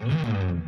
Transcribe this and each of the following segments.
Whoa.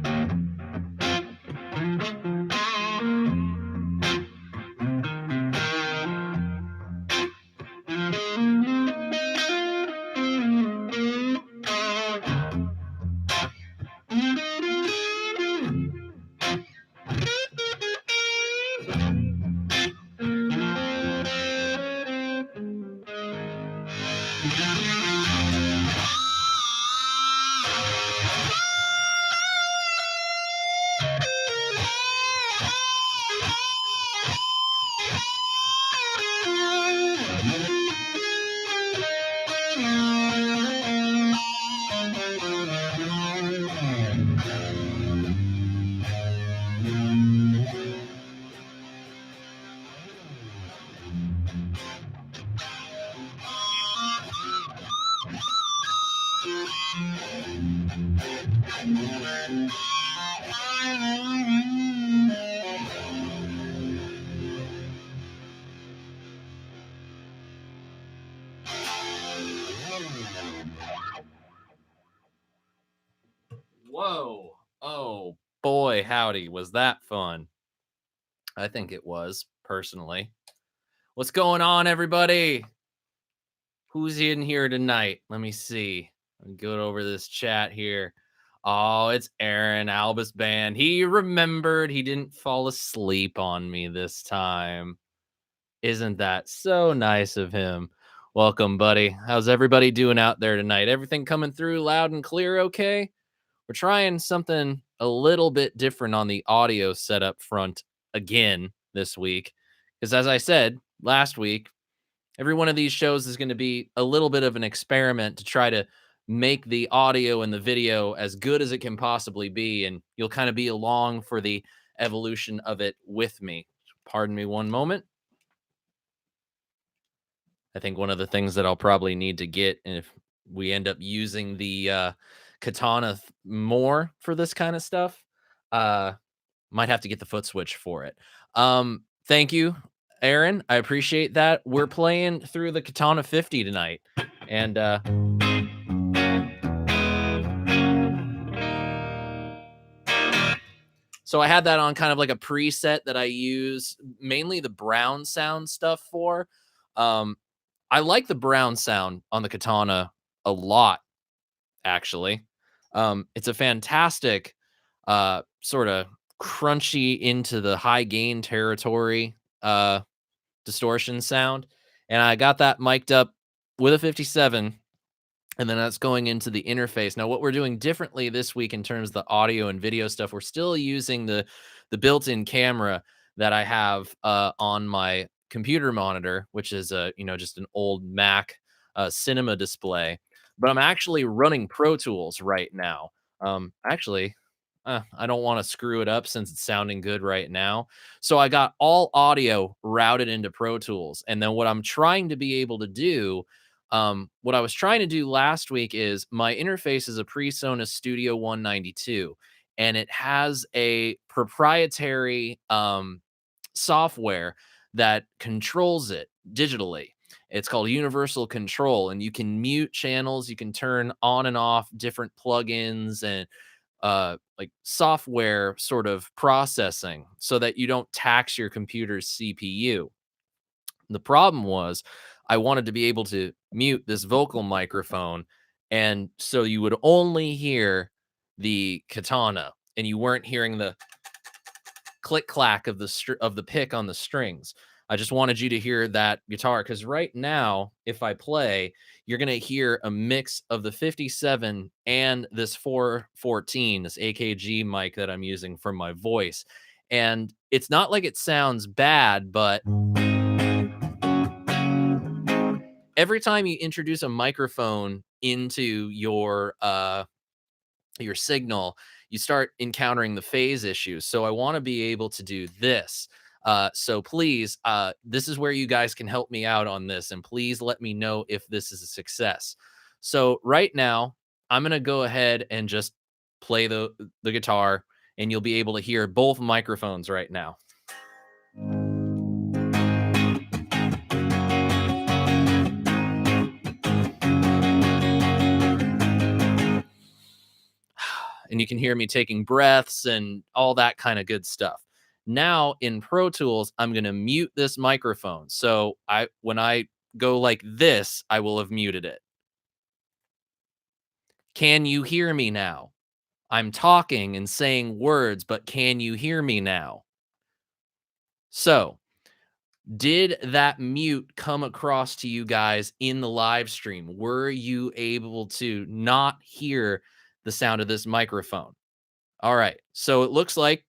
Oh, boy, howdy. Was that fun? I think it was, personally. What's going on, everybody? Who's in here tonight? Let me see. Let me go over this chat here. Oh, it's Aaron, Albus Band. He remembered. He didn't fall asleep on me this time. Isn't that so nice of him? Welcome, buddy. How's everybody doing out there tonight? Everything coming through loud and clear okay? We're trying something a little bit different on the audio setup front again this week. Because as I said last week, every one of these shows is going to be a little bit of an experiment to try to make the audio and the video as good as it can possibly be. And you'll kind of be along for the evolution of it with me. Pardon me one moment. I think one of the things that I'll probably need to get, and if we end up using the katana more for this kind of stuff, might have to get the foot switch for it. Thank you, Aaron. I appreciate that. We're playing through the Katana 50 tonight. And so I had that on kind of like a preset that I use mainly the brown sound stuff for. I like the brown sound on the Katana a lot, actually. It's a fantastic sort of crunchy into the high gain territory distortion sound. And I got that mic'd up with a 57, and then that's going into the interface. Now, what we're doing differently this week in terms of the audio and video stuff, we're still using the built-in camera that I have on my computer monitor, which is just an old Mac cinema display. But I'm actually running Pro Tools right now. I don't want to screw it up since it's sounding good right now. So I got all audio routed into Pro Tools. And then what I'm trying to be able to do, what I was trying to do last week is my interface is a PreSonus Studio 192, and it has a proprietary software that controls it digitally. It's called Universal Control, and you can mute channels. You can turn on and off different plugins and like software sort of processing so that you don't tax your computer's CPU. The problem was I wanted to be able to mute this vocal microphone, and so you would only hear the Katana, and you weren't hearing the click clack of the pick on the strings. I just wanted you to hear that guitar, because right now, if I play, you're going to hear a mix of the 57 and this 414, this AKG mic that I'm using for my voice. And it's not like it sounds bad, but every time you introduce a microphone into your signal, you start encountering the phase issues. So I want to be able to do this. So please, this is where you guys can help me out on this, and please let me know if this is a success. So right now, I'm going to go ahead and just play the guitar, and you'll be able to hear both microphones right now. and you can hear me taking breaths and all that kind of good stuff. Now in Pro Tools, I'm going to mute this microphone. So when I go like this, I will have muted it. Can you hear me now? I'm talking and saying words, but can you hear me now? So, did that mute come across to you guys in the live stream? Were you able to not hear the sound of this microphone? All right. So it looks like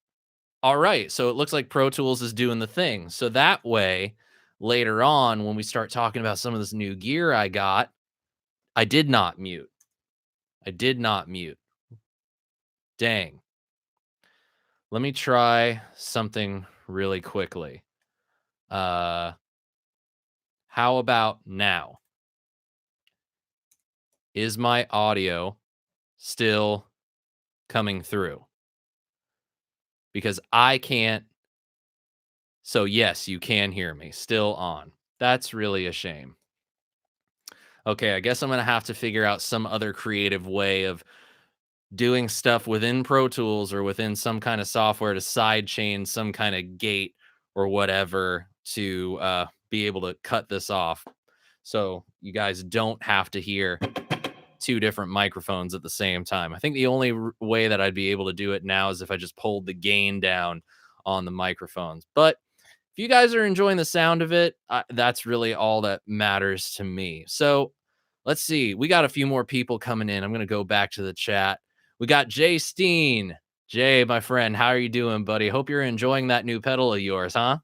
Pro Tools is doing the thing. So that way, later on, when we start talking about some of this new gear I got, I did not mute. I did not mute. Dang. Let me try something really quickly. How about now? Is my audio still coming through? Because I can't. So yes, you can hear me still on. That's really a shame. Okay, I guess I'm going to have to figure out some other creative way of doing stuff within Pro Tools or within some kind of software to sidechain some kind of gate or whatever to be able to cut this off. So you guys don't have to hear two different microphones at the same time. I think the only way that I'd be able to do it now is if I just pulled the gain down on the microphones. But if you guys are enjoying the sound of it, that's really all that matters to me. So let's see. We got a few more people coming in. I'm going to go back to the chat. We got Jay Steen. Jay, my friend, how are you doing, buddy? Hope you're enjoying that new pedal of yours, huh?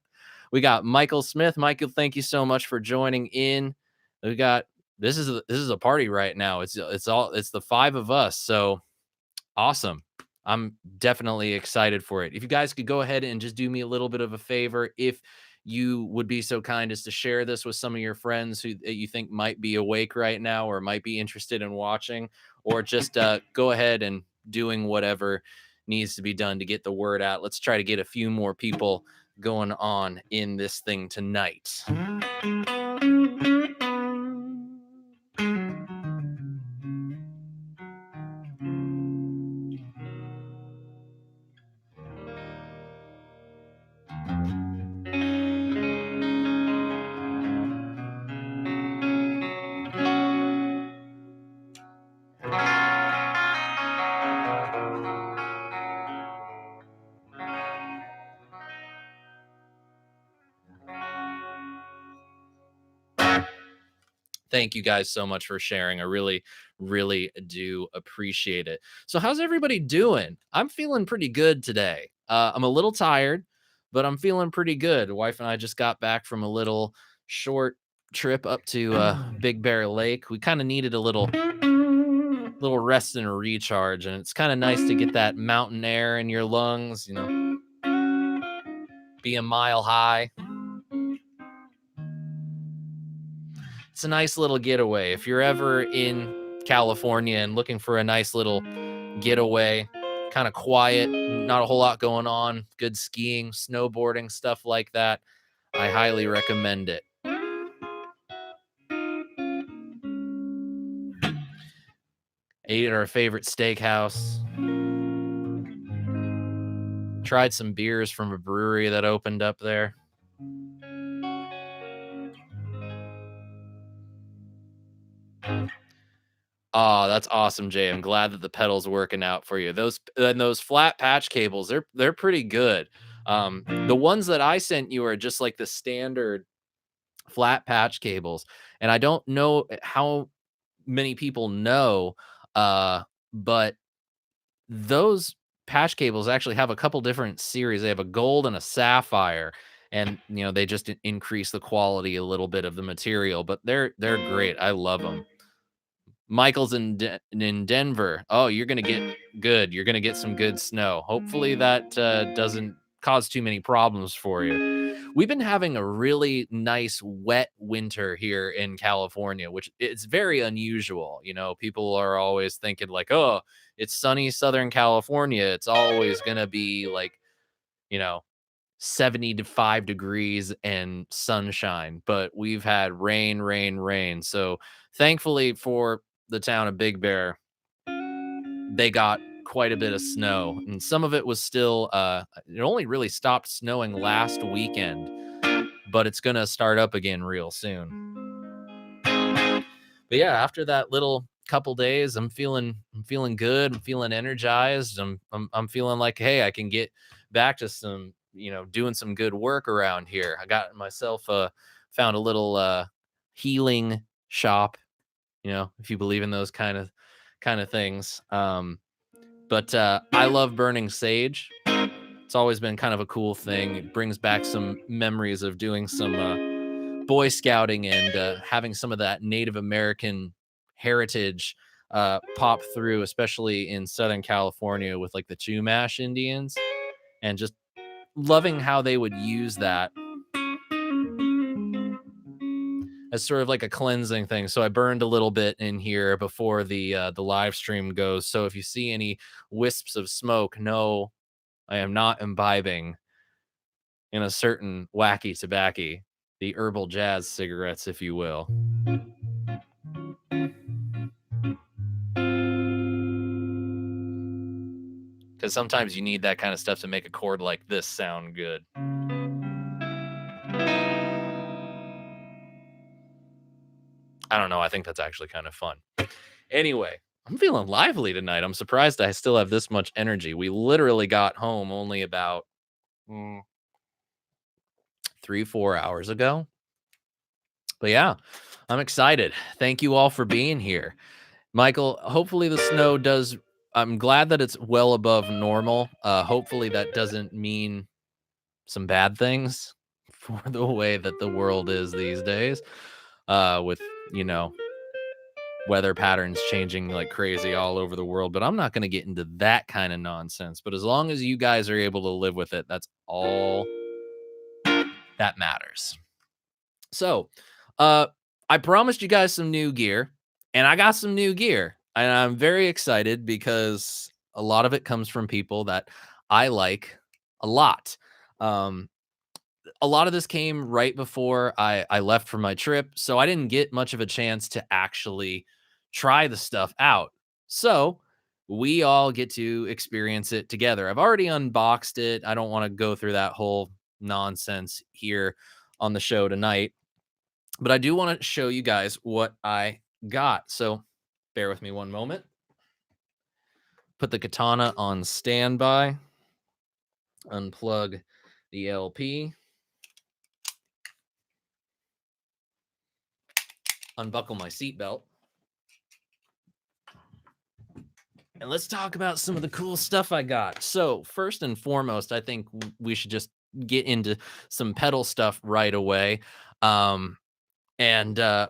We got Michael Smith. Michael, thank you so much for joining in. We got this is a party right now. It's the five of us. So awesome. I'm definitely excited for it. If you guys could go ahead and just do me a little bit of a favor, if you would be so kind as to share this with some of your friends who you think might be awake right now or might be interested in watching, or just go ahead and doing whatever needs to be done to get the word out. Let's try to get a few more people going on in this thing tonight. Thank you guys so much for sharing. I really, really do appreciate it. So, how's everybody doing? I'm feeling pretty good today. I'm a little tired, but I'm feeling pretty good. The wife and I just got back from a little short trip up to Big Bear Lake. We kind of needed a little rest and a recharge, and it's kind of nice to get that mountain air in your lungs. Be a mile high. It's a nice little getaway. If you're ever in California and looking for a nice little getaway, kind of quiet, not a whole lot going on, good skiing, snowboarding, stuff like that, I highly recommend it. Ate at our favorite steakhouse. Tried some beers from a brewery that opened up there. Oh, that's awesome, Jay. I'm glad that the pedal's working out for you. Those flat patch cables, they're pretty good. The ones that I sent you are just like the standard flat patch cables, and I don't know how many people know, but those patch cables actually have a couple different series. They have a gold and a sapphire, and they just increase the quality a little bit of the material, but they're great. I love them. Michael's in Denver. Oh, you're gonna get good. You're gonna get some good snow. Hopefully that doesn't cause too many problems for you. We've been having a really nice wet winter here in California, which it's very unusual. People are always thinking like, oh, it's sunny Southern California. It's always gonna be like, you know, 75 degrees and sunshine, but we've had rain, rain, rain. So thankfully for the town of Big Bear, they got quite a bit of snow, and some of it was still it only really stopped snowing last weekend, but it's gonna start up again real soon. But yeah, after that little couple days, I'm feeling good. I'm feeling energized. I'm feeling like, hey, I can get back to some, doing some good work around here. I got myself found a little healing shop, if you believe in those kind of things. But I love burning sage. It's always been kind of a cool thing. It brings back some memories of doing some Boy Scouting and having some of that Native American heritage pop through, especially in Southern California with like the Chumash Indians, and just loving how they would use that as sort of like a cleansing thing. So I burned a little bit in here before the live stream goes. So if you see any wisps of smoke, no, I am not imbibing in a certain wacky tobacco, the herbal jazz cigarettes, if you will. Because sometimes you need that kind of stuff to make a chord like this sound good. I don't know. I think that's actually kind of fun. Anyway, I'm feeling lively tonight. I'm surprised I still have this much energy. We literally got home only about 3-4 hours ago. But yeah, I'm excited. Thank you all for being here. Michael, hopefully the snow does. I'm glad that it's well above normal. Hopefully that doesn't mean some bad things for the way that the world is these days. With, you know, weather patterns changing like crazy all over the world. But I'm not going to get into that kind of nonsense. But as long as you guys are able to live with it, that's all that matters. So, I promised you guys some new gear, and I got some new gear, and I'm very excited because a lot of it comes from people that I like a lot. Um, a lot of this came right before I left for my trip, so I didn't get much of a chance to actually try the stuff out. So we all get to experience it together. I've already unboxed it. I don't want to go through that whole nonsense here on the show tonight, but I do want to show you guys what I got. So bear with me one moment. Put the katana on standby. Unplug the LP. Unbuckle my seatbelt. And let's talk about some of the cool stuff I got. So first and foremost, I think we should just get into some pedal stuff right away. And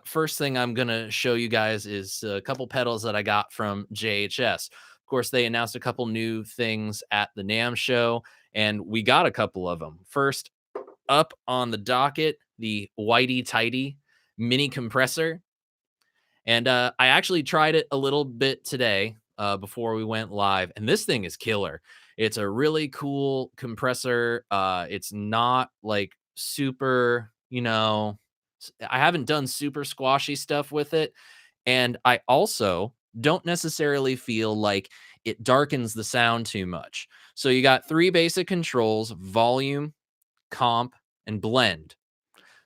first thing I'm going to show you guys is a couple pedals that I got from JHS. Of course, they announced a couple new things at the NAMM show, and we got a couple of them. First up on the docket, the Whitey Tighty mini compressor. And I actually tried it a little bit today before we went live, and this thing is killer. It's a really cool compressor. It's not like super, I haven't done super squashy stuff with it. And I also don't necessarily feel like it darkens the sound too much. So you got three basic controls: volume, comp, and blend.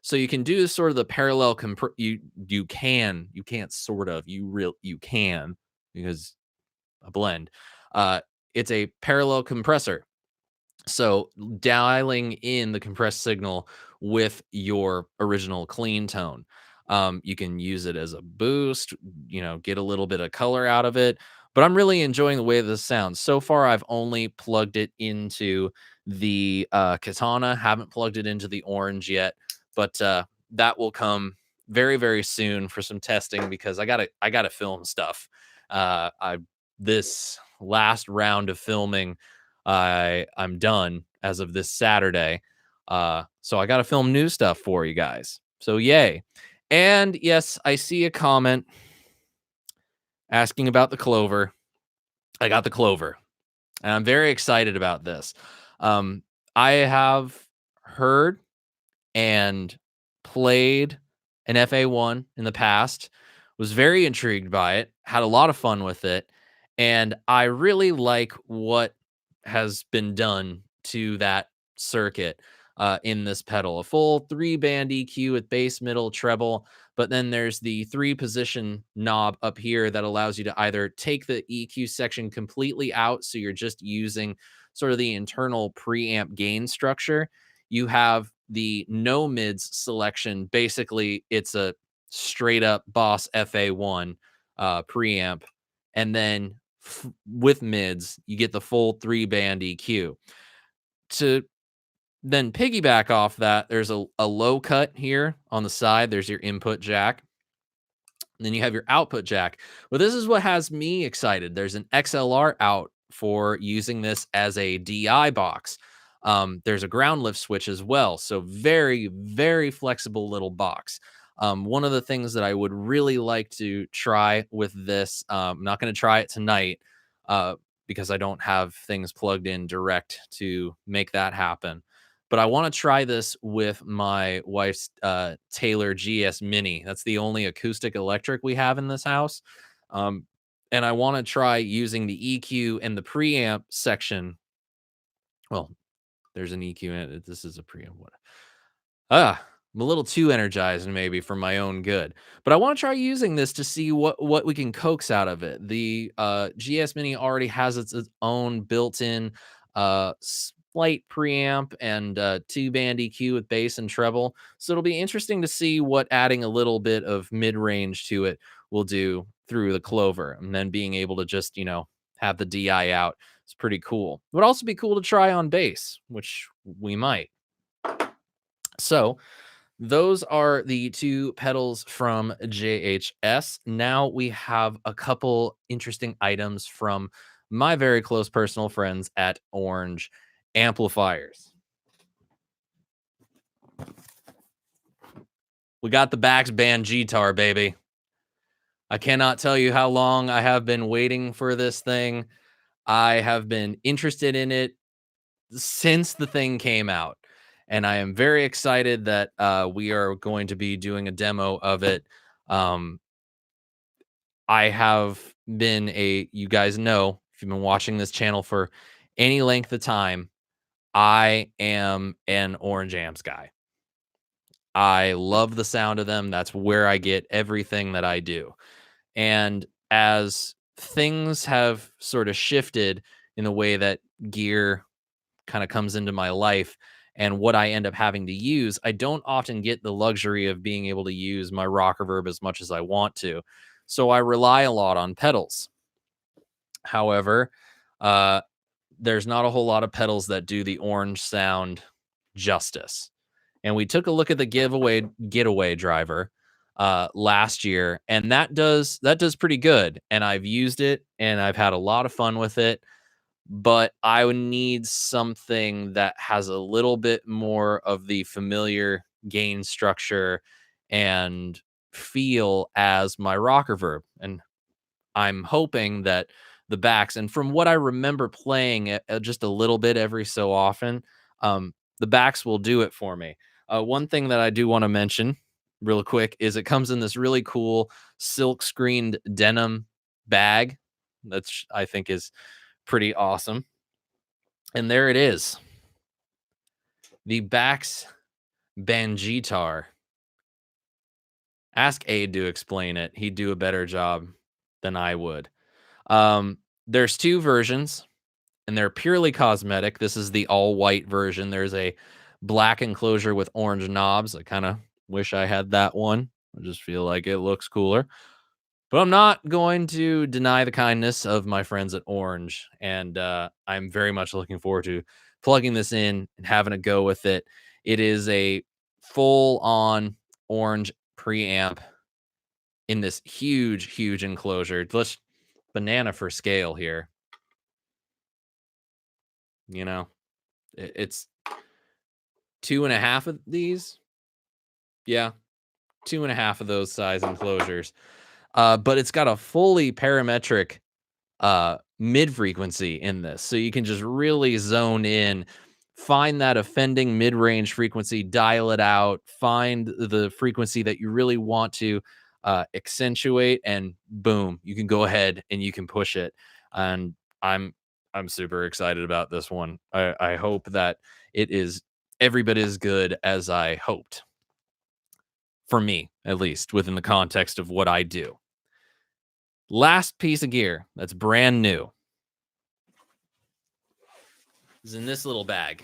So you can do sort of the parallel you can't sort of, you can, because a blend. It's a parallel compressor. So dialing in the compressed signal with your original clean tone. You can use it as a boost, get a little bit of color out of it. But I'm really enjoying the way this sounds. So far, I've only plugged it into the Katana, haven't plugged it into the Orange yet, but that will come very, very soon for some testing because I gotta film stuff. This last round of filming, I'm done as of this Saturday. So I got to film new stuff for you guys. So yay. And yes, I see a comment asking about the Clover. I got the Clover, and I'm very excited about this. I have heard and played an FA1 in the past, was very intrigued by it, had a lot of fun with it, And I really like what has been done to that circuit in this pedal. A full 3-band EQ with bass, middle, treble, but then there's the 3-position knob up here that allows you to either take the EQ section completely out, so you're just using sort of the internal preamp gain structure. You have the no mids selection. Basically, it's a straight up Boss FA1 preamp, and then with mids, you get the full 3-band EQ. To then piggyback off that, there's a low cut here on the side. There's your input jack. And then you have your output jack. Well, this is what has me excited. There's an XLR out for using this as a DI box. There's a ground lift switch as well. So very, very flexible little box. One of the things that I would really like to try with this, I'm not going to try it tonight because I don't have things plugged in direct to make that happen. But I want to try this with my wife's Taylor GS Mini. That's the only acoustic electric we have in this house. And I want to try using the EQ and the preamp section. Well, there's an EQ in it. This is a preamp. What? I'm a little too energized maybe for my own good. But I want to try using this to see what we can coax out of it. The GS Mini already has its own built-in slight preamp and 2-band EQ with bass and treble. So it'll be interesting to see what adding a little bit of mid-range to it will do through the Clover, and then being able to just, have the DI out. It's pretty cool. It would also be cool to try on bass, which we might. So those are the 2 pedals from JHS. Now we have a couple interesting items from my very close personal friends at Orange Amplifiers. We got the Bax Bangeetar, baby. I cannot tell you how long I have been waiting for this thing. I have been interested in it since the thing came out, and I am very excited that we are going to be doing a demo of it. I have been you guys know, if you've been watching this channel for any length of time, I am an Orange Amps guy. I love the sound of them. That's where I get everything that I do. And as things have sort of shifted in the way that gear kind of comes into my life and what I end up having to use, I don't often get the luxury of being able to use my rock reverb as much as I want to. So I rely a lot on pedals. However, there's not a whole lot of pedals that do the Orange sound justice. And we took a look at the getaway driver last year, and that does pretty good. And I've used it and I've had a lot of fun with it. But I would need something that has a little bit more of the familiar gain structure and feel as my rock reverb. And I'm hoping that the Bax, and from what I remember playing it just a little bit every so often, the Bax will do it for me. One thing that I do want to mention real quick is it comes in this really cool silk screened denim bag. That's, I think, is pretty awesome. And there it is. The Bax Bangeetar. Ask Aid to explain it. He'd do a better job than I would. There's 2 versions, and they're purely cosmetic. This is the all white version. There's a black enclosure with orange knobs. I kind of wish I had that one. I just feel like it looks cooler. But I'm not going to deny the kindness of my friends at Orange, and I'm very much looking forward to plugging this in and having a go with it. It is a full-on Orange preamp in this huge, huge enclosure. Let's banana for scale here. It's 2.5 of these. Yeah, 2.5 of those size enclosures. But it's got a fully parametric mid frequency in this. So you can just really zone in, find that offending mid range frequency, dial it out, find the frequency that you really want to accentuate, and boom, you can go ahead and you can push it. and I'm super excited about this one. I hope that it is every bit as good as I hoped. For me, at least, within the context of what I do. Last piece of gear that's brand new is in this little bag.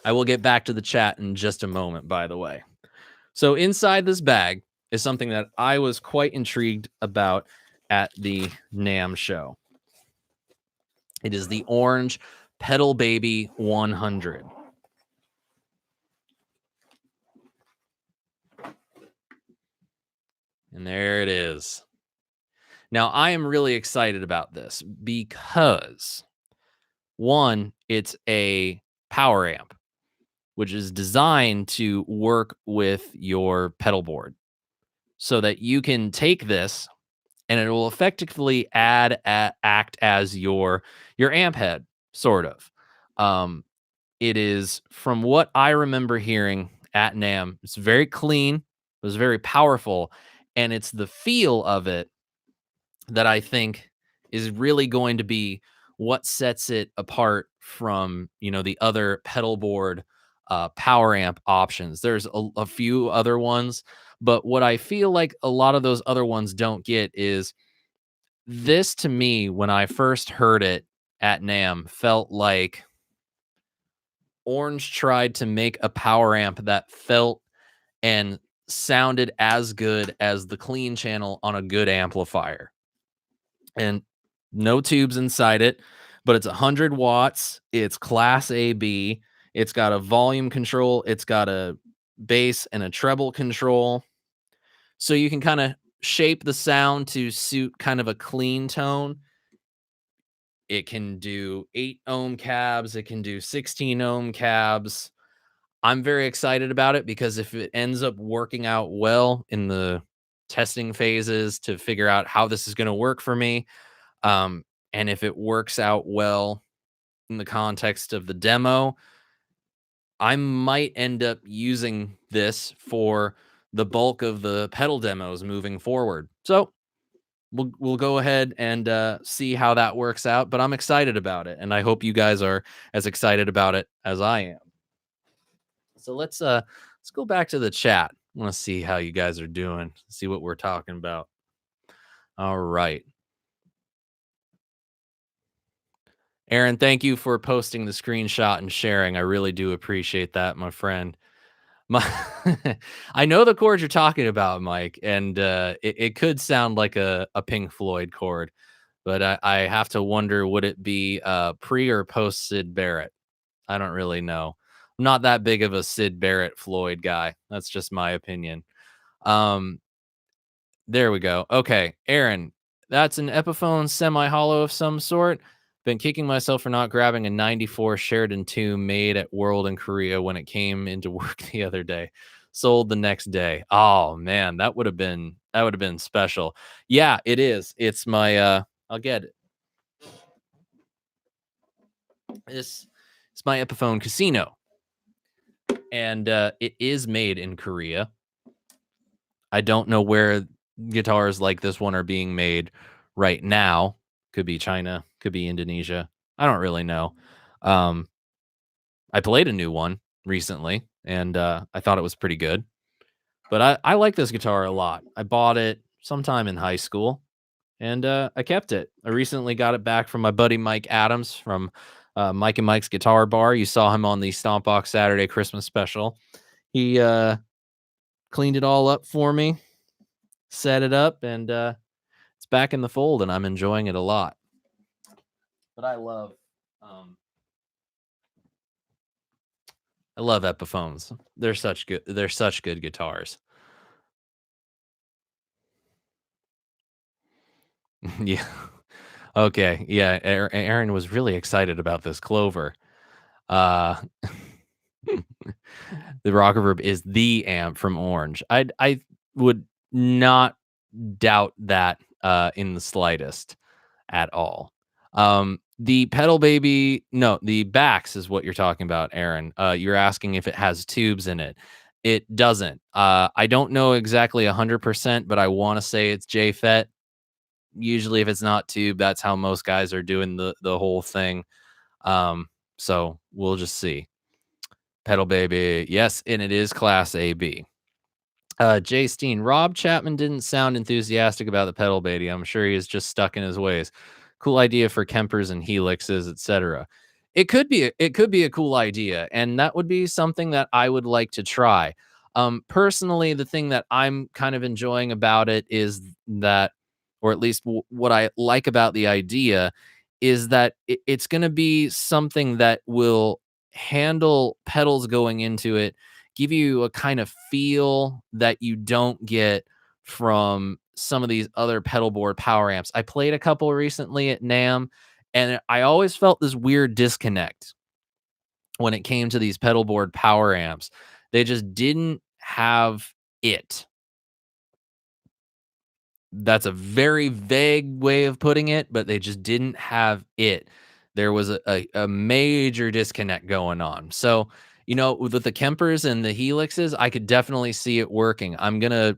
I will get back to the chat in just a moment, by the way. So inside this bag is something that I was quite intrigued about at the NAMM show. It is the Orange Pedal Baby 100. And there it is. Now, I am really excited about this because, one, it's a power amp, which is designed to work with your pedal board so that you can take this and it will effectively act as your amp head, sort of. Um, it is, from what I remember hearing at NAMM, it's very clean, it was very powerful, and it's the feel of it that I think is really going to be what sets it apart from, the other pedal board power amp options. There's a few other ones, but what I feel like a lot of those other ones don't get is this. To me, when I first heard it at NAMM, felt like Orange tried to make a power amp that felt and sounded as good as the clean channel on a good amplifier. And no tubes inside it, but it's 100 watts. It's class AB. It's got a volume control. It's got a bass and a treble control. So you can kind of shape the sound to suit kind of a clean tone. It can do 8 ohm cabs. It can do 16 ohm cabs. I'm very excited about it because if it ends up working out well in the testing phases to figure out how this is going to work for me, and if it works out well in the context of the demo, I might end up using this for the bulk of the pedal demos moving forward. So we'll go ahead and see how that works out. But I'm excited about it, and I hope you guys are as excited about it as I am. So let's go back to the chat. I want to see how you guys are doing, see what we're talking about. All right. Aaron, thank you for posting the screenshot and sharing. I really do appreciate that, my friend. My I know the chord you're talking about, Mike, and it could sound like a Pink Floyd chord, but I have to wonder, would it be pre or post Sid Barrett? I don't really know. I'm not that big of a Sid Barrett Floyd guy. That's just my opinion. Um, there we go. Okay, Aaron, that's an Epiphone semi-hollow of some sort. Been kicking myself for not grabbing a 94 Sheridan 2 made at World in Korea when it came into work the other day. Sold the next day. Oh man, that would have been special. Yeah, it is. It's my I'll get it. It's my Epiphone Casino. And it is made in Korea. I don't know where guitars like this one are being made right now. Could be China, could be Indonesia. I don't really know. Um, I played a new one recently, and I thought it was pretty good. But I like this guitar a lot. I bought it sometime in high school, and I kept it. I recently got it back from my buddy Mike Adams from Mike and Mike's Guitar Bar. You saw him on the Stompbox Saturday Christmas special. He cleaned it all up for me, set it up, and it's back in the fold, and I'm enjoying it a lot. But I love Epiphones. They're such good guitars. Yeah. Okay. Yeah. Aaron was really excited about this Clover. Uh, the Rock Reverb is the amp from Orange. I would not doubt that in the slightest at all. The pedal baby, no, the Bax is what you're talking about, Aaron. You're asking if it has tubes in it. It doesn't. I don't know exactly 100%, but I want to say it's JFET. usually if it's not tube, that's how most guys are doing the whole thing. So we'll just see. Pedal baby, yes, and it is class AB. Jay Steen, Rob Chapman didn't sound enthusiastic about the pedal baby. I'm sure he is just stuck in his ways. Cool idea for Kempers and Helixes, etc. It could be a cool idea, and that would be something that I would like to try. Personally, the thing that I'm kind of enjoying about it is that, or at least what I like about the idea, is that it's going to be something that will handle pedals going into it, give you a kind of feel that you don't get from some of these other pedal board power amps. I played a couple recently at NAMM, and I always felt this weird disconnect when it came to these pedal board power amps. They just didn't have it. That's a very vague way of putting it, but they just didn't have it. There was a major disconnect going on. So, with the Kempers and the Helixes, I could definitely see it working. I'm gonna,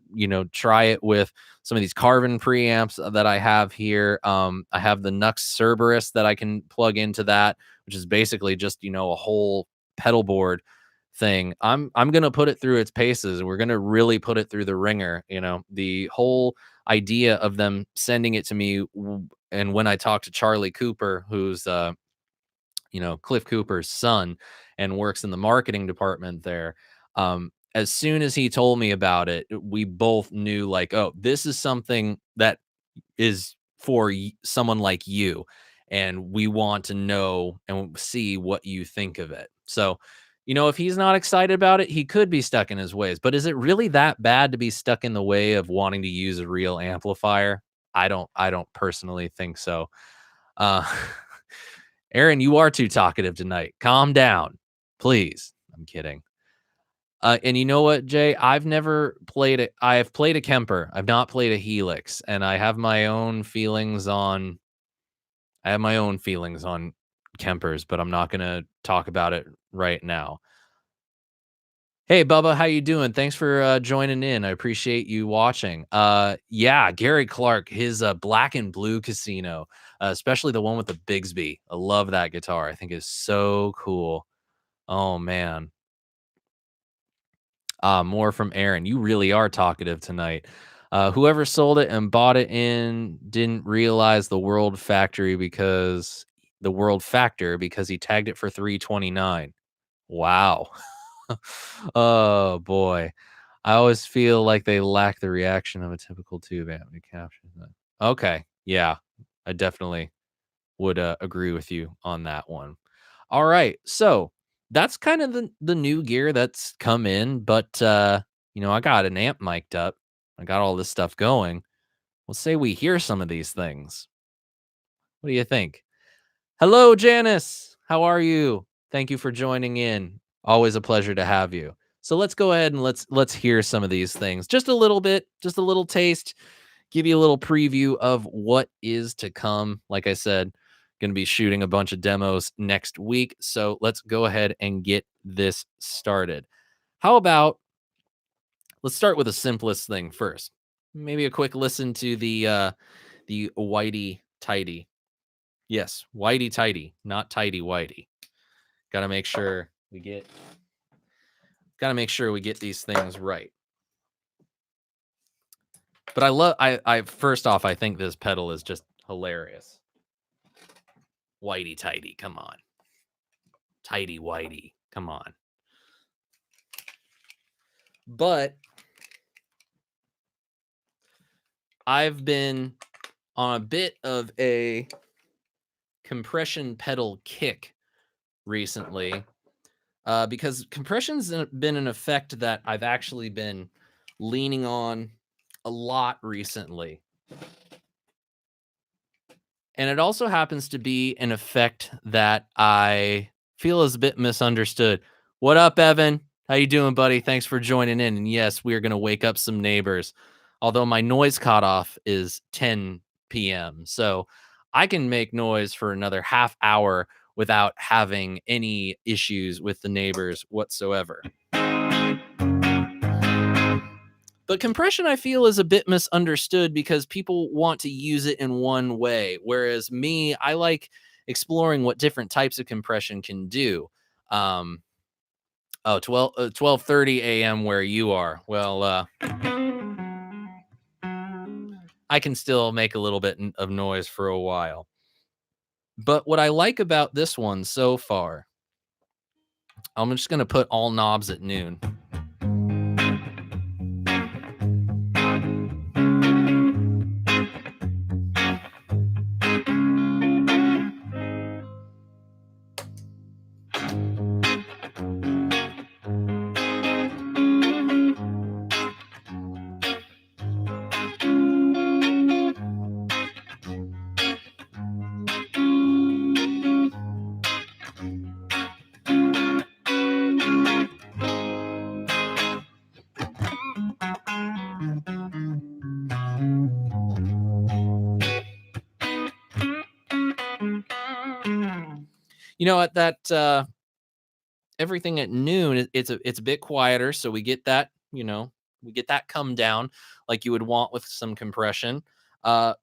try it with some of these Carvin preamps that I have here. I have the Nux Cerberus that I can plug into that, which is basically just, a whole pedal board thing. I'm gonna put it through its paces, and we're gonna really put it through the ringer. The whole idea of them sending it to me, and when I talked to Charlie Cooper, who's Cliff Cooper's son and works in the marketing department there, as soon as he told me about it, we both knew, like, oh, this is something that is for someone like you, and we want to know and see what you think of it. So, if he's not excited about it, he could be stuck in his ways. But is it really that bad to be stuck in the way of wanting to use a real amplifier? I don't personally think so. Uh Aaron, you are too talkative tonight. Calm down, please. I'm kidding. And you know what, Jay? I've never played it. I have played a Kemper. I've not played a Helix, and I have my own feelings on. I have my own feelings on Kempers, but I'm not gonna talk about it right now. Hey, Bubba, how you doing? Thanks for joining in. I appreciate you watching. Yeah, Gary Clark, his Black and Blue Casino, especially the one with the Bigsby. I love that guitar. I think it's so cool. Oh man. More from Aaron. You really are talkative tonight. Whoever sold it and bought it in didn't realize the world factor because he tagged it for 329. Wow. Oh boy. I always feel like they lack the reaction of a typical tube amp to capture that. Okay. Yeah. I definitely would agree with you on that one. All right. So that's kind of the new gear that's come in, but I got an amp mic'd up. I got all this stuff going. Let's say we hear some of these things. What do you think? Hello, Janice. How are you? Thank you for joining in. Always a pleasure to have you. So let's go ahead and let's hear some of these things. Just a little bit, just a little taste, give you a little preview of what is to come. Like I said, going to be shooting a bunch of demos next week. So let's go ahead and get this started. How about let's start with the simplest thing first. Maybe a quick listen to the Whitey Tidy. Yes, Whitey Tidy, not Tidy Whitey. Got to make sure we get these things right. But I first off, I think this pedal is just hilarious. Whitey Tidy, come on. Tidy Whitey, come on. But I've been on a bit of a compression pedal kick recently, because compression's been an effect that I've actually been leaning on a lot recently. And it also happens to be an effect that I feel is a bit misunderstood. What up, Evan? How you doing, buddy? Thanks for joining in. And yes, we are going to wake up some neighbors. Although my noise cutoff is 10 p.m. So I can make noise for another half hour without having any issues with the neighbors whatsoever. But compression, I feel, is a bit misunderstood because people want to use it in one way. Whereas me, I like exploring what different types of compression can do. Um, 12:30 a.m. where you are. Well, I can still make a little bit of noise for a while. But what I like about this one so far, I'm just going to put all knobs at noon. You know, at that everything at noon, it's a bit quieter, so we get that, we get that come down like you would want with some compression. But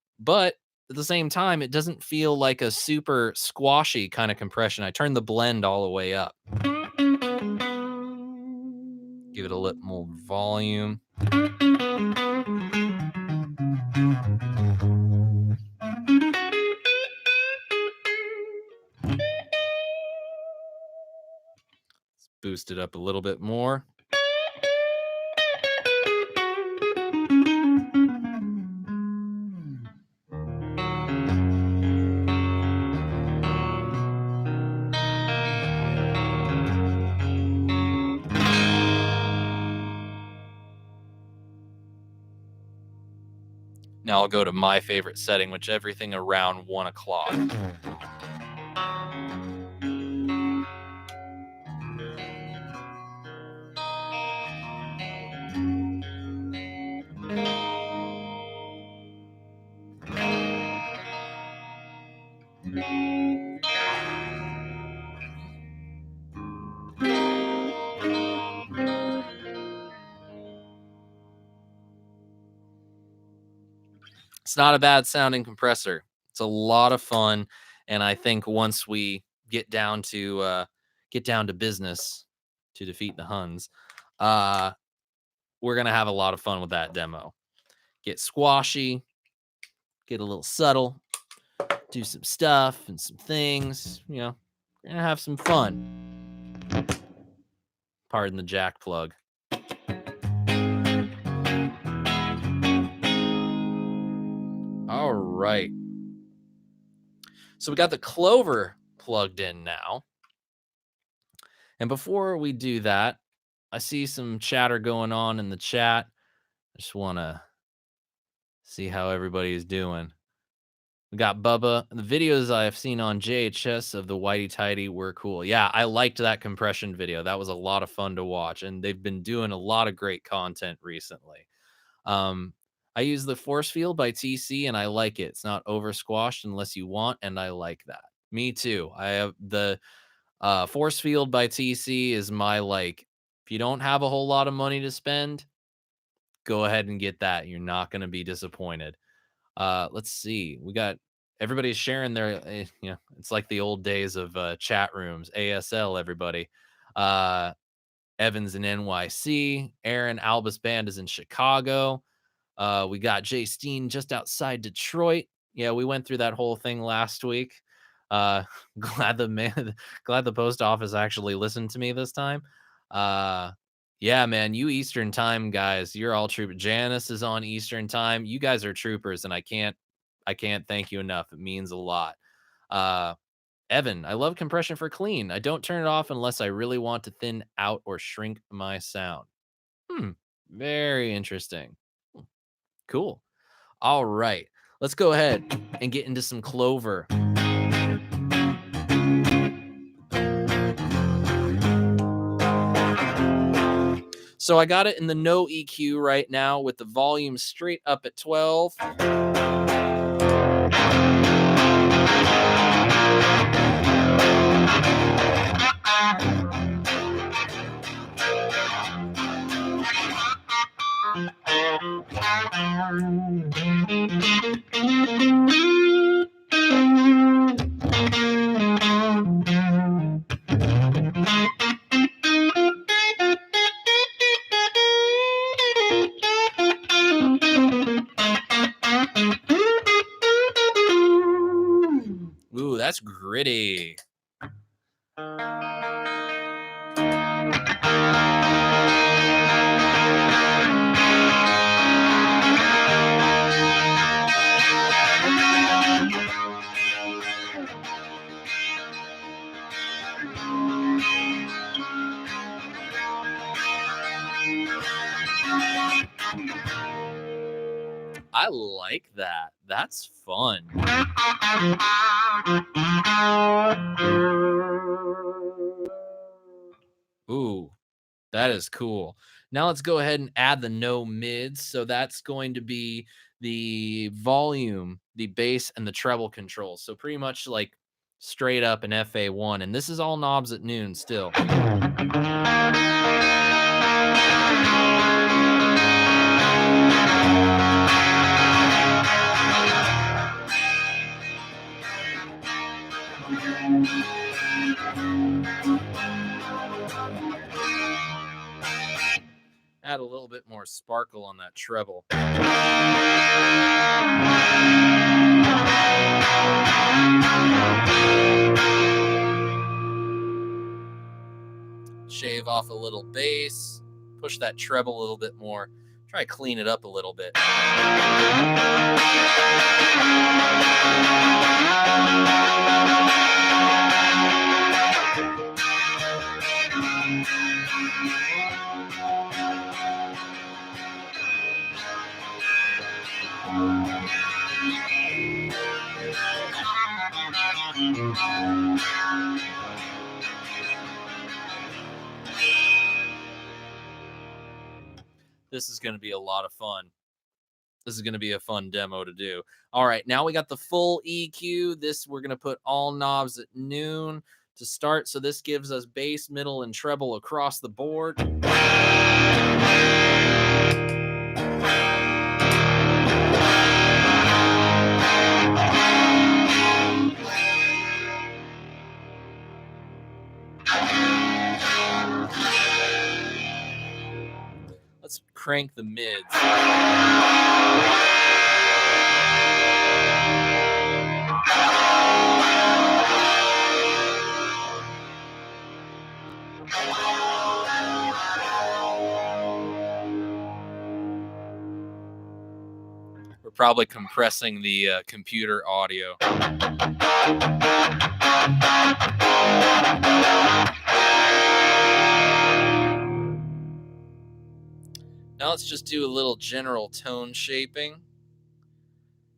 at the same time, it doesn't feel like a super squashy kind of compression. I turn the blend all the way up. Give it a little more volume. Let's boost it up a little bit more. Now I'll go to my favorite setting, which everything around 1 o'clock. It's not a bad sounding compressor. It's a lot of fun, and I think once we get down to business to defeat the Huns, we're gonna have a lot of fun with that demo. Get squashy, get a little subtle, do some stuff and some things. We're gonna have some fun. Pardon the jack plug. All right. So we got the Clover plugged in now. And before we do that, I see some chatter going on in the chat. I just want to see how everybody is doing. We got Bubba. The videos I have seen on JHS of the Whitey Tighty were cool. Yeah, I liked that compression video. That was a lot of fun to watch. And they've been doing a lot of great content recently. I use the Force Field by TC and I like it. It's not over squashed unless you want, and I like that. Me too. I have the Force Field by TC is my like. If you don't have a whole lot of money to spend, go ahead and get that. You're not going to be disappointed. Let's see. We got everybody's sharing their. It's like the old days of chat rooms. ASL, everybody. Evans in NYC. Aaron Albus Band is in Chicago. We got Jay Steen just outside Detroit. Yeah, we went through that whole thing last week. Glad the post office actually listened to me this time. Yeah, man, you Eastern time guys, you're all troopers. Janice is on Eastern time. You guys are troopers, and I can't thank you enough. It means a lot. Evan, I love compression for clean. I don't turn it off unless I really want to thin out or shrink my sound. Very interesting. Cool. All right. Let's go ahead and get into some Clover. So I got it in the no EQ right now with the volume straight up at 12. Ooh, that's gritty. I like that. That's fun. Ooh, that is cool. Now let's go ahead and add the no mids. So that's going to be the volume, the bass, and the treble control. So pretty much like straight up an FA1. And this is all knobs at noon still. Add a little bit more sparkle on that treble. Shave off a little bass, push that treble a little bit more, try to clean it up a little bit. This is going to be a lot of fun. This is going to be a fun demo to do. All right, now we got the full EQ. This, we're going to put all knobs at noon to start. So this gives us bass, middle, and treble across the board. Let's crank the mids. We're probably compressing the computer audio. Now let's just do a little general tone shaping.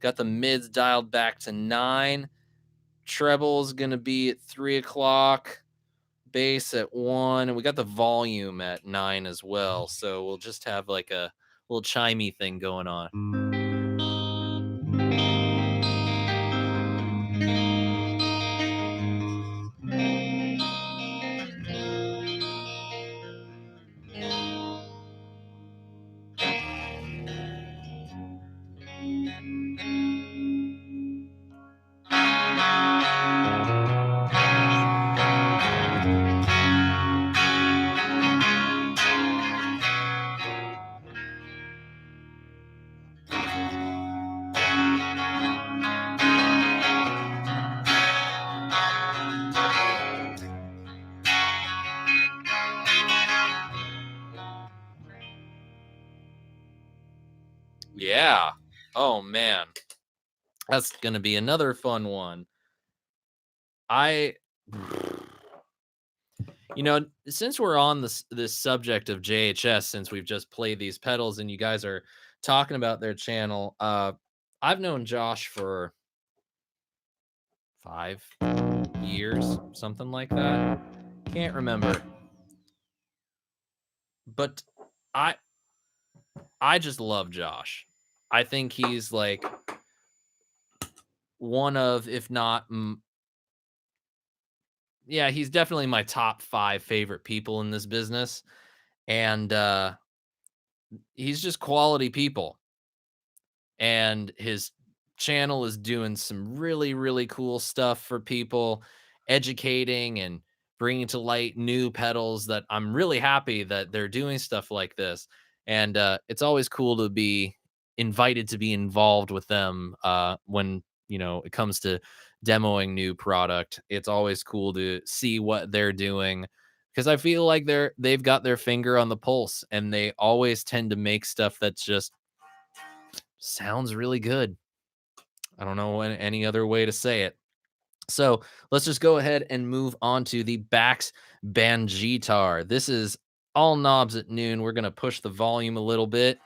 Got the mids dialed back to 9. Treble is going to be at 3 o'clock. Bass at 1. And we got the volume at 9 as well. So we'll just have like a little chimey thing going on. Yeah. Oh, man. That's going to be another fun one. Since we're on this subject of JHS, since we've just played these pedals and you guys are talking about their channel, I've known Josh for 5 years, something like that. Can't remember. But I just love Josh. I think he's like one of, if not, he's definitely my top 5 favorite people in this business. And he's just quality people. And his channel is doing some really, really cool stuff for people, educating and bringing to light new pedals that I'm really happy that they're doing stuff like this. And it's always cool to be invited to be involved with them when, it comes to demoing new product, it's always cool to see what they're doing because I feel like they've got their finger on the pulse and they always tend to make stuff that's just sounds really good. I don't know any other way to say it. So let's just go ahead and move on to the Bax Bangeetar. This is all knobs at noon. We're going to push the volume a little bit.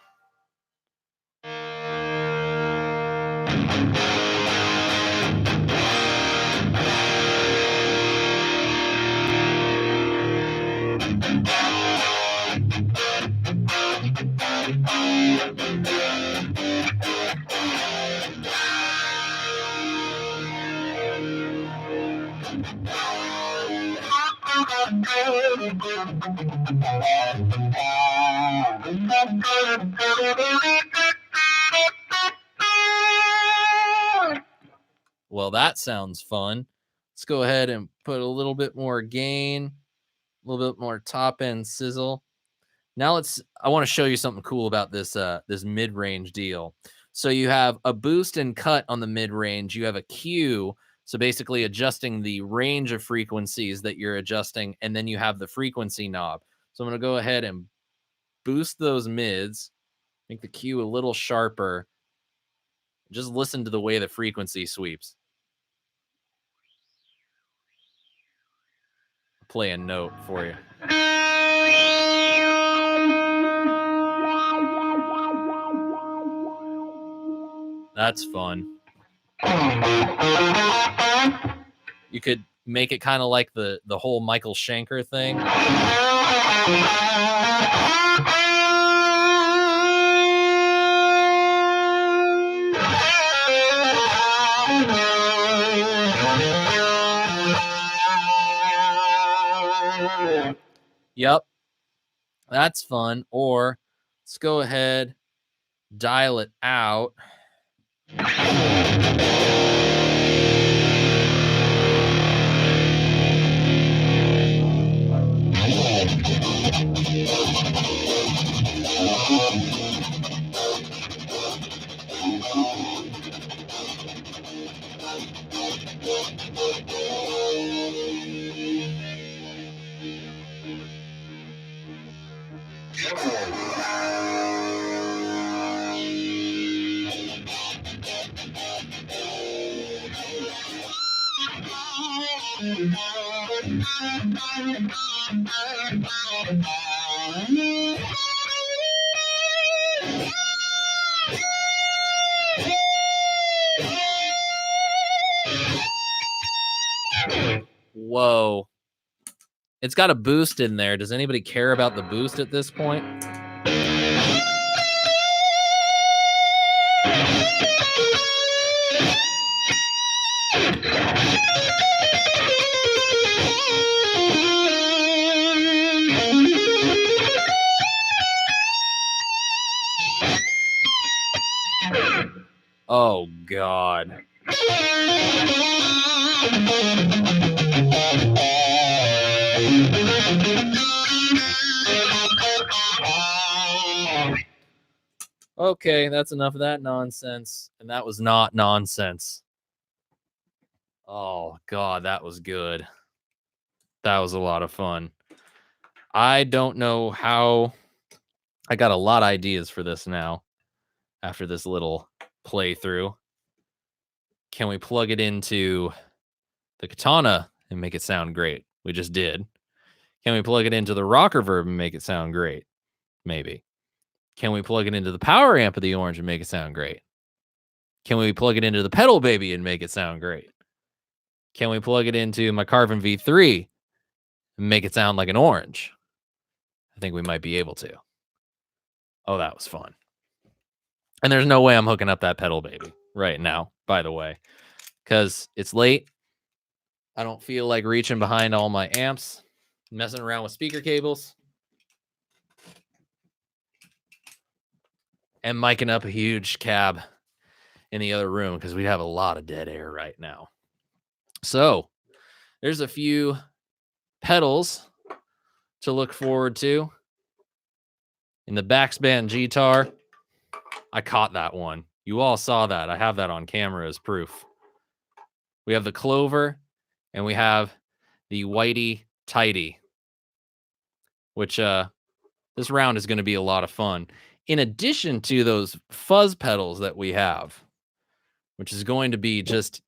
Well, that sounds fun. Let's go ahead and put a little bit more gain, a little bit more top end sizzle. Now I want to show you something cool about this mid-range deal. So you have a boost and cut on the mid-range, you have a Q, so basically adjusting the range of frequencies that you're adjusting, and then you have the frequency knob. So I'm going to go ahead and boost those mids, make the Q a little sharper. Just listen to the way the frequency sweeps. Play a note for you. That's fun. You could make it kind of like the whole Michael Schenker thing. Yep. That's fun. Or let's go ahead, dial it out. Whoa. It's got a boost in there. Does anybody care about the boost at this point? Oh, God. Okay, that's enough of that nonsense. And that was not nonsense. Oh, God, that was good. That was a lot of fun. I don't know how. I got a lot of ideas for this now after this little playthrough. Can we plug it into the Katana and make it sound great? We just did. Can we plug it into the rocker verb and make it sound great? Maybe. Can we plug it into the power amp of the Orange and make it sound great? Can we plug it into the pedal baby and make it sound great? Can we plug it into my Carvin V3 and make it sound like an Orange? I think we might be able to. Oh, that was fun. And there's no way I'm hooking up that pedal baby right now, by the way, because it's late. I don't feel like reaching behind all my amps, messing around with speaker cables, and miking up a huge cab in the other room because we have a lot of dead air right now. So there's a few pedals to look forward to. In the Bax Bangeetar, I caught that one. You all saw that. I have that on camera as proof. we have the Clover, and we have the Whitey Tighty, which this round is going to be a lot of fun. In addition to those fuzz pedals that we have, which is going to be just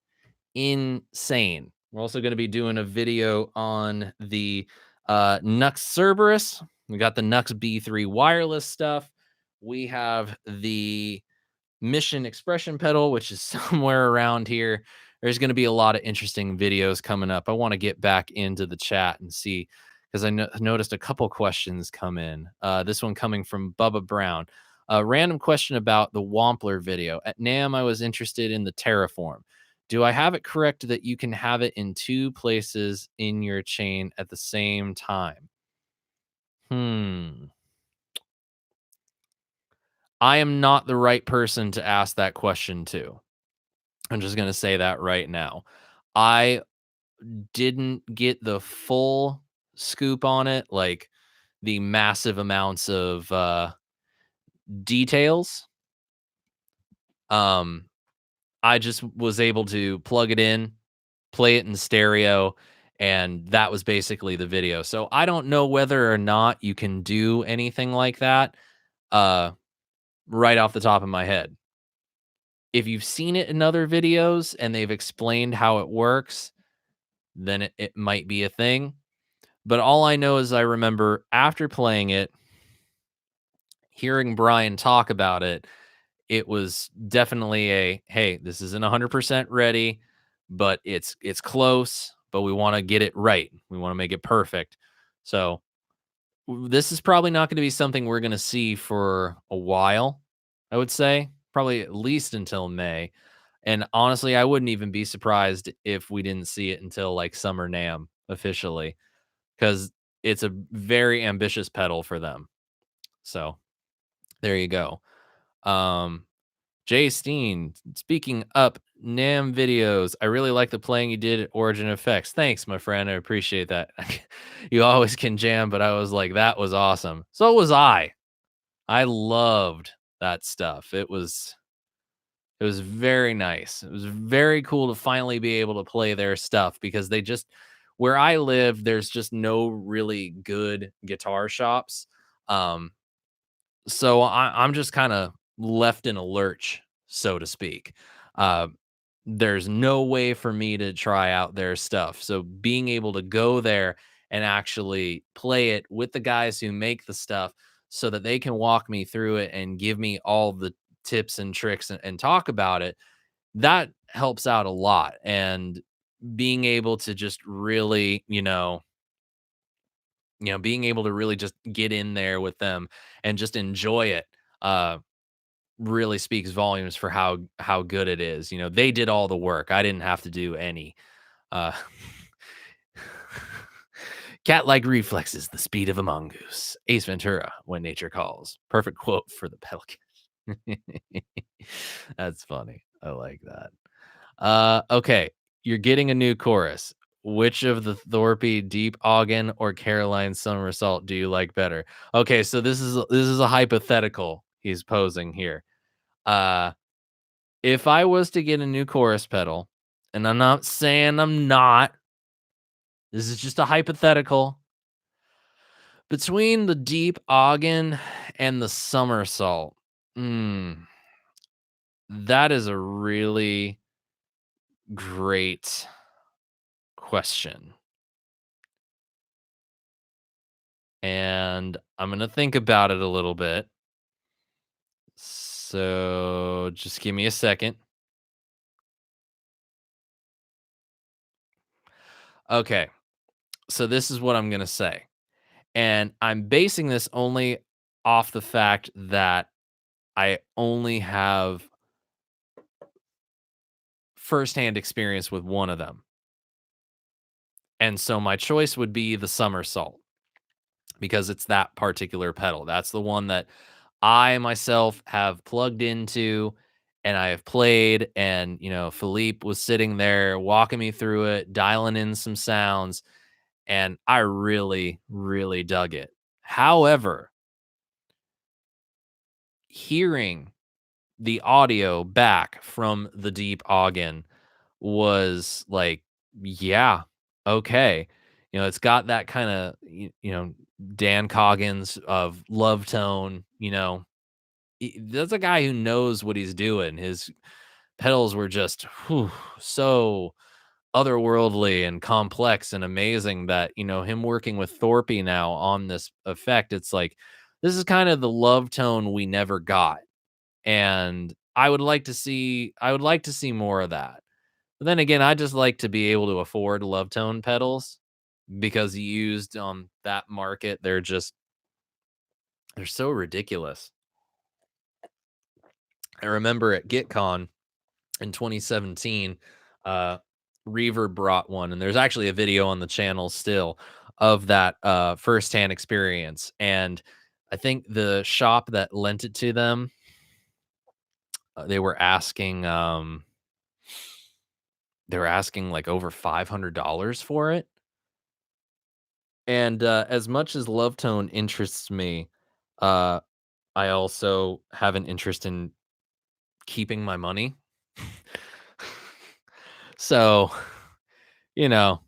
insane. We're also going to be doing a video on the Nux Cerberus. We got the Nux B3 wireless stuff. We have the Mission Expression pedal, which is somewhere around here. There's going to be a lot of interesting videos coming up. I want to get back into the chat and see, because I noticed a couple questions come in. This one coming from Bubba Brown. A random question about the Wampler video. At NAMM, I was interested in the Terraform. Do I have it correct that you can have it in 2 places in your chain at the same time? I am not the right person to ask that question to. I'm just going to say that right now. I didn't get the full scoop on it, like the massive amounts of details. I just was able to plug it in, play it in stereo, and that was basically the video. So I don't know whether or not you can do anything like that uh, right off the top of my head. If you've seen it in other videos and they've explained how it works, then it might be a thing. But all I know is I remember after playing it, hearing Brian talk about it, it was definitely a, hey, this isn't 100% ready, but it's close, but we want to get it right. We want to make it perfect. So this is probably not going to be something we're going to see for a while, I would say, probably at least until May. And honestly, I wouldn't even be surprised if we didn't see it until like Summer NAMM officially, because it's a very ambitious pedal for them. So there you go. Jay Steen, speaking up NAMM videos, I really like the playing you did at Origin Effects. Thanks, my friend. I appreciate that. You always can jam, but I was like, that was awesome. So was I. I loved that stuff. It was very nice. It was very cool to finally be able to play their stuff, because they just, where I live, there's just no really good guitar shops. Um, so I'm just kind of left in a lurch, so to speak. Uh, there's no way for me to try out their stuff. So being able to go there and actually play it with the guys who make the stuff, so that they can walk me through it and give me all the tips and tricks, and talk about it, that helps out a lot. And being able to just really, being able to really just get in there with them and just enjoy it, uh, really speaks volumes for how good it is. They did all the work. I didn't have to do any. Uh, Cat-like reflexes, the speed of a mongoose. Ace Ventura, when nature calls. Perfect quote for the pelican. That's funny. I like that. Okay. You're getting a new chorus. Which of the Thorpe Deep Ogden or Caroline Somersault do you like better? Okay, so this is a hypothetical he's posing here. Uh if I was to get a new chorus pedal, and I'm not saying I'm not, this is just a hypothetical, between the Deep Ogden and the Somersault, mm, that is a really great question. And I'm going to think about it a little bit. So just give me a second. Okay. So this is what I'm going to say. And I'm basing this only off the fact that I only have firsthand experience with one of them. And so my choice would be the Somersault, because it's that particular pedal. That's the one that I myself have plugged into and I have played. And, Philippe was sitting there walking me through it, dialing in some sounds, and I really, really dug it. However, hearing the audio back from the Deep Ogden was like, yeah, okay. It's got that kind of, Dan Coggins of love tone, that's a guy who knows what he's doing. His pedals were just so otherworldly and complex and amazing that, him working with Thorpe now on this effect, it's like, this is kind of the love tone we never got. And I would like to see more of that. But then again, I just like to be able to afford love tone pedals because used on that market, they're so ridiculous. I remember at GitCon in 2017, uh, Reverb brought one, and there's actually a video on the channel still of that firsthand experience. And I think the shop that lent it to them, they were asking like over $500 for it. And as much as love tone interests me, uh, I also have an interest in keeping my money. So, you know,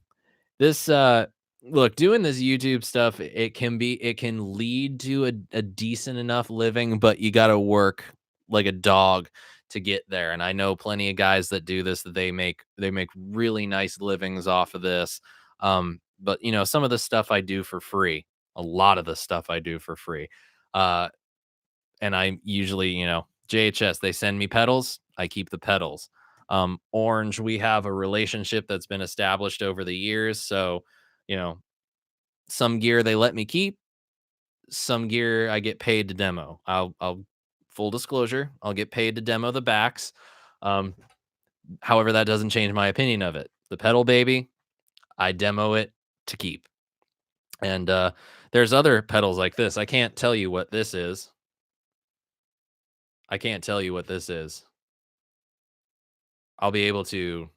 this look, doing this YouTube stuff, it can lead to a decent enough living, but you got to work like a dog to get there. And I know plenty of guys that do this, that they make really nice livings off of this. But some of the stuff I do for free, a lot of the stuff I do for free. Uh and I usually, JHS, they send me pedals, I keep the pedals. Orange, we have a relationship that's been established over the years. So, you know, some gear they let me keep, some gear I get paid to demo. I'll full disclosure, I'll get paid to demo the backs. Um, However, that doesn't change my opinion of it. The pedal baby, I demo it to keep. And there's other pedals like this. I can't tell you what this is. I can't tell you what this is. I'll be able to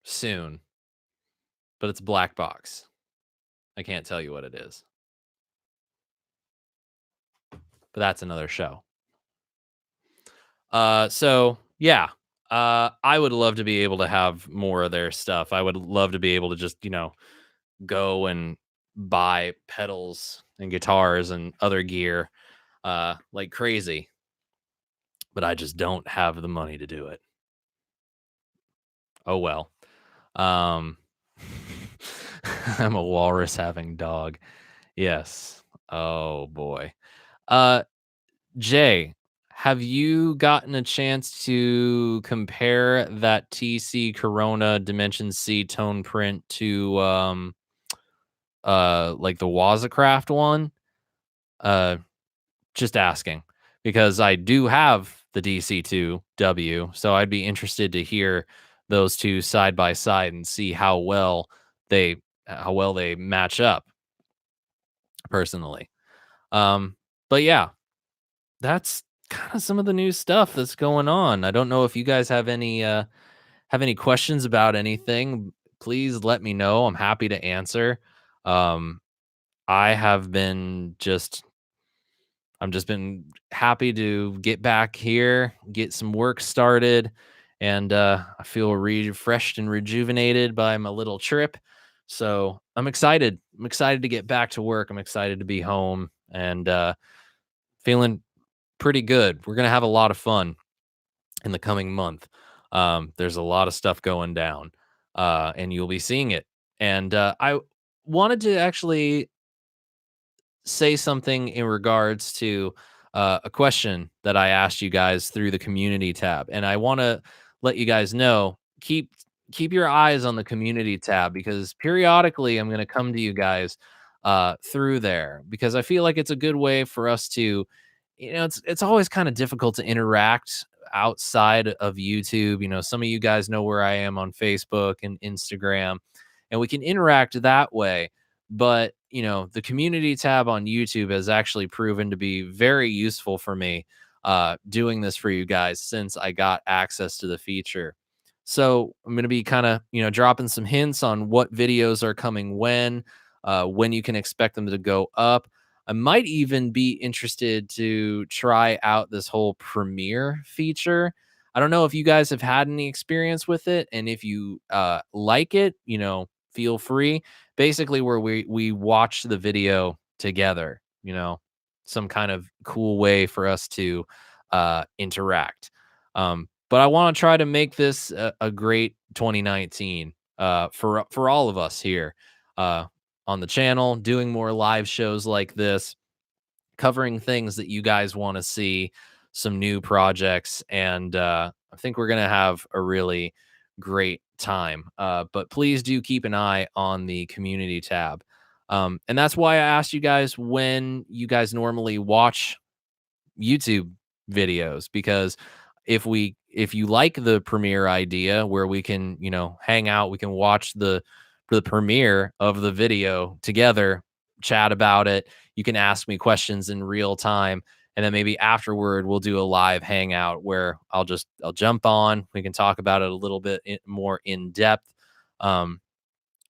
soon, but it's black box. I can't tell you what it is, but that's another show. So yeah, I would love to be able to have more of their stuff. I would love to be able to just, go and buy pedals and guitars and other gear, like crazy, but I just don't have the money to do it. Oh well. Um, I'm a walrus having dog. Yes. Oh boy. Uh, Jay, have you gotten a chance to compare that TC Corona Dimension C tone print to like the Wazacraft one? Uh just asking because I do have the DC2W, so I'd be interested to hear those two side by side and see they how well they match up personally. Um but yeah, that's kind of some of the new stuff that's going on. I don't know if you guys have any questions about anything. Please let me know. I'm happy to answer. Um, I have been just I'm just been happy to get back here, get some work started, and I feel refreshed and rejuvenated by my little trip. So I'm excited. I'm excited to get back to work. I'm excited to be home and feeling pretty good. We're gonna have a lot of fun in the coming month. There's a lot of stuff going down, and you'll be seeing it. And I wanted to actually say something in regards to a question that I asked you guys through the community tab, and I want to let you guys know keep your eyes on the community tab because periodically I'm going to come to you guys through there because I feel like it's a good way for us to, it's always kind of difficult to interact outside of YouTube. Some of you guys know where I am on Facebook and Instagram, and we can interact that way. But, the community tab on YouTube has actually proven to be very useful for me doing this for you guys since I got access to the feature. So I'm going to be kind of, dropping some hints on what videos are coming when you can expect them to go up. I might even be interested to try out this whole premiere feature. I don't know if you guys have had any experience with it, and if you like it, feel free. Basically, where we watch the video together, some kind of cool way for us to interact. But I want to try to make this a great 2019 for all of us here uh, on the channel, doing more live shows like this, covering things that you guys want to see, some new projects, and I think we're gonna have a really great time. But please do keep an eye on the community tab, and that's why I asked you guys when you guys normally watch YouTube videos, because if you like the premiere idea where we can, hang out, we can watch the premiere of the video together, chat about it. You can ask me questions in real time, and then maybe afterward we'll do a live hangout where I'll jump on, we can talk about it a little bit more in depth. Um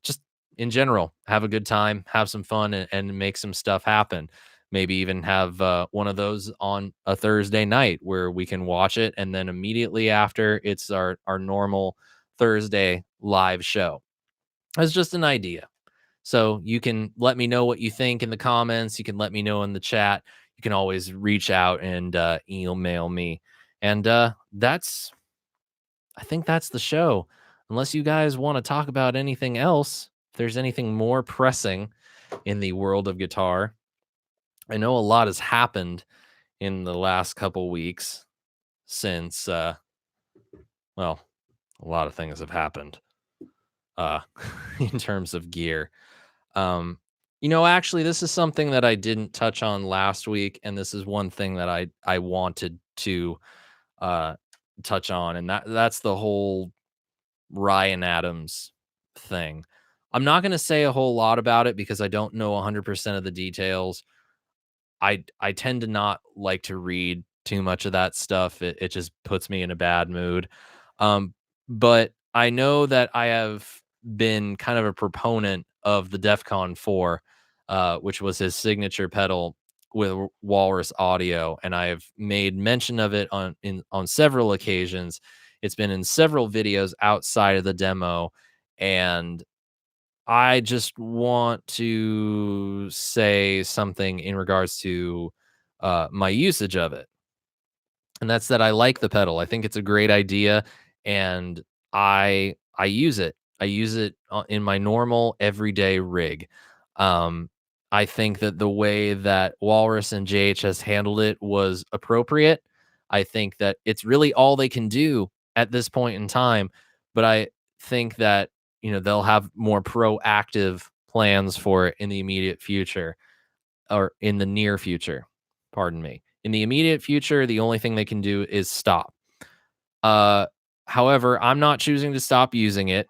just in general, have a good time, have some fun, and make some stuff happen. Maybe even have one of those on a Thursday night where we can watch it, and then immediately after, it's our normal Thursday live show. That's just an idea. So you can let me know what you think in the comments. You can let me know in the chat. You can always reach out and email me. And I think that's the show. Unless you guys want to talk about anything else, if there's anything more pressing in the world of guitar. I know a lot has happened in the last couple weeks since well, a lot of things have happened uh in terms of gear. Um Actually, this is something that I didn't touch on last week, and this is one thing that I wanted to uh touch on, and that's the whole Ryan Adams thing. I'm not going to say a whole lot about it because I don't know 100% of the details. I tend to not like to read too much of that stuff. It just puts me in a bad mood. Um, but I know that I have been kind of a proponent of the DEFCON 4, which was his signature pedal with Walrus Audio, and I have made mention of it on several occasions. It's been in several videos outside of the demo, and I just want to say something in regards to my usage of it, and that's that I like the pedal. I think it's a great idea, and I use it. I use it in my normal everyday rig. Um, I think that the way that Walrus and JHS handled it was appropriate. I think that it's really all they can do at this point in time, but I think that they'll have more proactive plans for it in the immediate future, or in the near future. Pardon me. In the immediate future, the only thing they can do is stop. Uh, However, I'm not choosing to stop using it,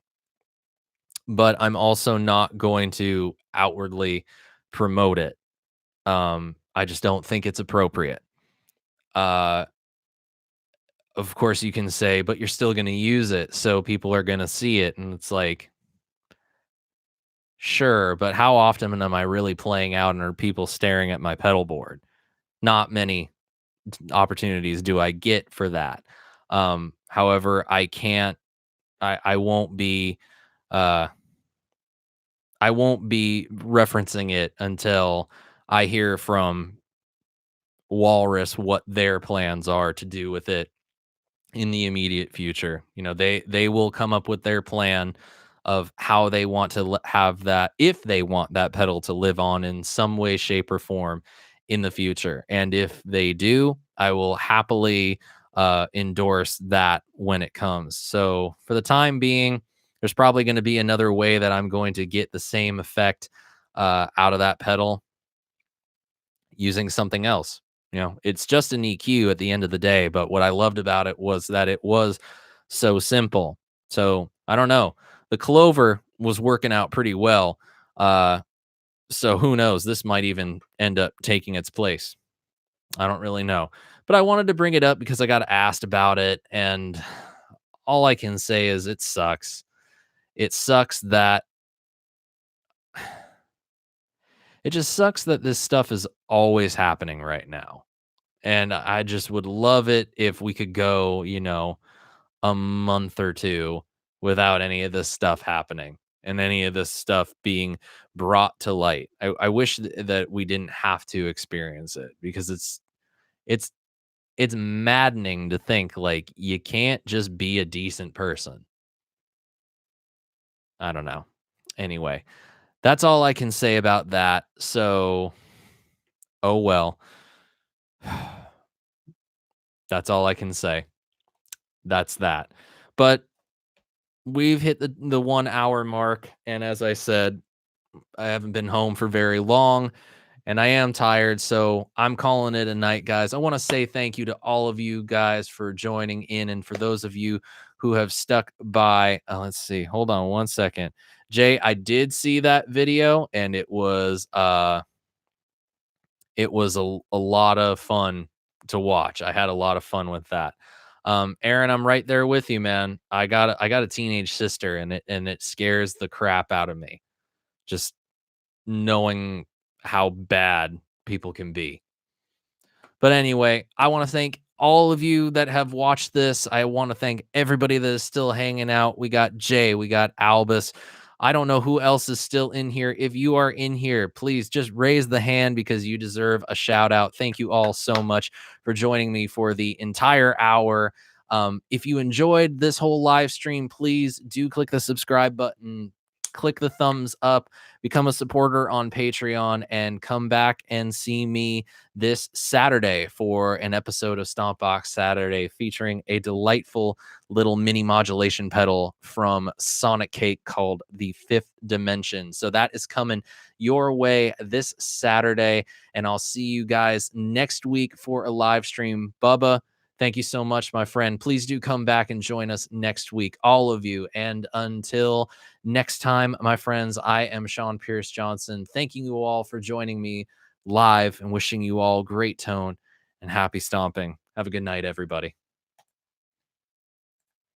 but I'm also not going to outwardly promote it. I just don't think it's appropriate. Uh, of course, you can say, but you're still going to use it, so people are going to see it, and it's like, sure, but how often am I really playing out and are people staring at my pedal board? Not many opportunities do I get for that. However, I won't be uh I won't be referencing it until I hear from Walrus what their plans are to do with it in the immediate future. They will come up with their plan of how they want to have that, if they want that pedal to live on in some way, shape, or form in the future. And if they do, I will happily endorse that when it comes. So for the time being, there's probably going to be another way that I'm going to get the same effect out of that pedal using something else. It's just an EQ at the end of the day, but what I loved about it was that it was so simple. So I don't know. The Clover was working out pretty well. So who knows? This might even end up taking its place. I don't really know. But I wanted to bring it up because I got asked about it, and all I can say is it sucks. It sucks that it just sucks that this stuff is always happening right now. And I just would love it if we could go, a month or two without any of this stuff happening and any of this stuff being brought to light. I wish that we didn't have to experience it because it's it's maddening to think like you can't just be a decent person. I don't know. Anyway, that's all I can say about that. So, oh well. That's all I can say. That's that. But we've hit the 1 hour mark, and as I said, I haven't been home for very long, and I am tired, so I'm calling it a night, guys. I want to say thank you to all of you guys for joining in, and for those of you who have stuck by. Let's see. Hold on one second, Jay. I did see that video, and it was a lot of fun to watch. I had a lot of fun with that. Aaron, I'm right there with you, man. I got a teenage sister, and it scares the crap out of me. Just knowing how bad people can be. But anyway, I want to thank all of you that have watched this. I want to thank everybody that is still hanging out. We got Jay, we got Albus. I don't know who else is still in here. If you are in here, please just raise the hand because you deserve a shout out. Thank you all so much for joining me for the entire hour. If you enjoyed this whole live stream, please do click the subscribe button, click the thumbs up, become a supporter on Patreon, and come back and see me this Saturday for an episode of Stompbox Saturday featuring a delightful little mini modulation pedal from Sonic Cake called the Fifth Dimension. So that is coming your way this Saturday, and I'll see you guys next week for a live stream. Bubba, thank you so much, my friend. Please do come back and join us next week, all of you. And until next time, my friends, I am SeanPierceJohnson. Thanking you all for joining me live and wishing you all great tone and happy stomping. Have a good night, everybody.